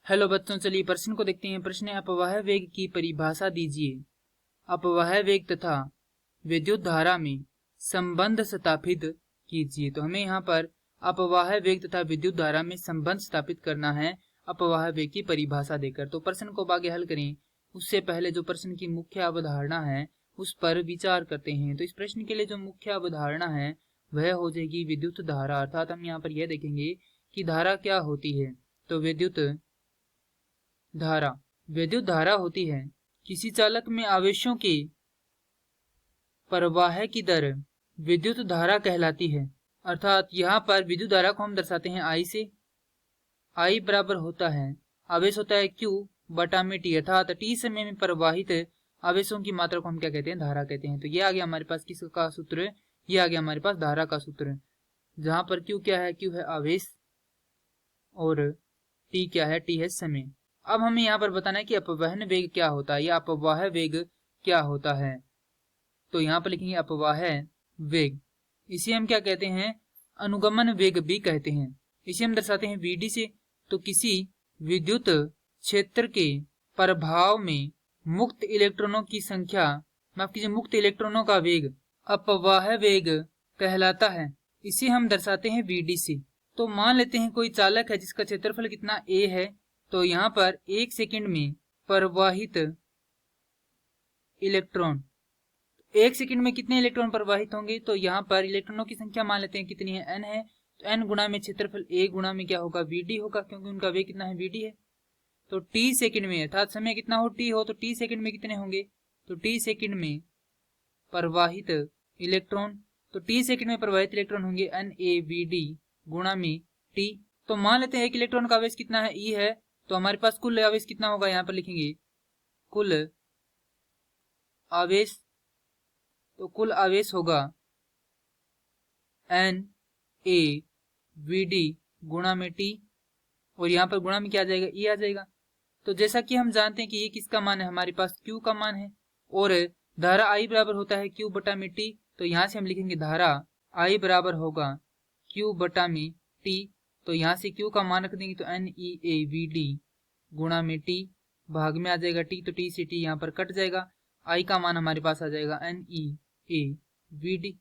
Hello बच्चों, चलिए प्रश्न को देखते हैं। प्रश्न है अपवाह वेग की परिभाषा दीजिए। अपवाह वेग तथा विद्युत धारा में संबंध स्थापित कीजिए। तो हमें यहाँ पर अपवाह वेग तथा विद्युत धारा में संबंध स्थापित करना है अपवाह वेग की परिभाषा देकर। तो प्रश्न को आगे हल करें उससे पहले जो प्रश्न की मुख्य अवधारणा है उस पर विचार करते हैं। तो इस प्रश्न के लिए जो मुख्य अवधारणा है वह हो जाएगी विद्युत धारा। अर्थात हम यहाँ पर यह देखेंगे कि धारा क्या होती है। तो विद्युत धारा होती है किसी चालक में आवेशों के प्रवाह की दर विद्युत धारा कहलाती है। अर्थात यहाँ पर विद्युत धारा को हम दर्शाते हैं I से। I बराबर होता है आवेश होता है Q बटा में T, अर्थात T समय में प्रवाहित आवेशों की मात्रा को हम क्या कहते हैं, धारा कहते हैं। तो ये आ गया हमारे पास किसका सूत्र, ये आ गया हमारे पास धारा का सूत्र, जहां पर Q क्या है, Q है आवेश और T क्या है, T है समय। अब हमें यहाँ पर बताना है कि अपवहन वेग क्या होता है या अपवाह वेग क्या होता है। तो यहाँ पर लिखेंगे अपवाह वेग। इसे हम क्या कहते हैं, अनुगमन वेग भी कहते हैं। इसे हम दर्शाते हैं Vd से। तो किसी विद्युत क्षेत्र के प्रभाव में मुक्त इलेक्ट्रॉनों की संख्या, माफ कीजिए मुक्त इलेक्ट्रॉनों का वेग अपवाह वेग कहलाता है। इसे हम दर्शाते हैं Vd से। तो मान लेते हैं कोई चालक है जिसका क्षेत्रफल कितना A है। तो यहाँ पर 1 सेकंड में प्रवाहित इलेक्ट्रॉन, 1 सेकंड में कितने इलेक्ट्रॉन प्रवाहित होंगे। तो यहाँ पर इलेक्ट्रॉनों की संख्या मान लेते हैं कितनी है, n है। तो n गुणा में क्षेत्रफल A गुणा में क्या होगा, Vd होगा, क्योंकि उनका वेग कितना है, Vd है। तो t सेकंड में, अर्थात समय कितना हो, t हो, तो t सेकंड में कितने होंगे, तो t सेकंड में प्रवाहित इलेक्ट्रॉन, तो t सेकंड में प्रवाहित इलेक्ट्रॉन होंगे NaVd गुणा में t। तो मान लेते हैं एक इलेक्ट्रॉन का आवेश कितना है, E है। तो हमारे पास कुल आवेश कितना होगा, यहाँ पर लिखेंगे कुल आवेश। तो कुल आवेश होगा NaVd गुणा में T, और यहाँ पर गुणा में क्या आ जाएगा, E आ जाएगा। तो जैसा कि हम जानते हैं कि ये किसका मान है, हमारे पास Q का मान है, और धारा I बराबर होता है Q बटा में T। तो यहाँ से हम लिखेंगे धारा I बराबर होगा Q बटा में T। तो यहाँ से Q का मान रख देंगे तो NeAVd गुणा में T, भाग में आ जाएगा T, तो T से T यहाँ पर कट जाएगा। I का मान हमारे पास आ जाएगा NeAVd,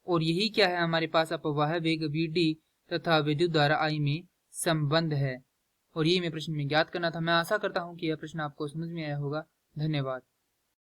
और यही क्या है हमारे पास अपवाह वेग Vd तथा विद्युत धारा I में संबंध है। और ये मैं प्रश्न में ज्ञात करना था। मैं आशा करता हूँ कि यह प्रश्न आपको समझ में आया होगा। धन्यवाद।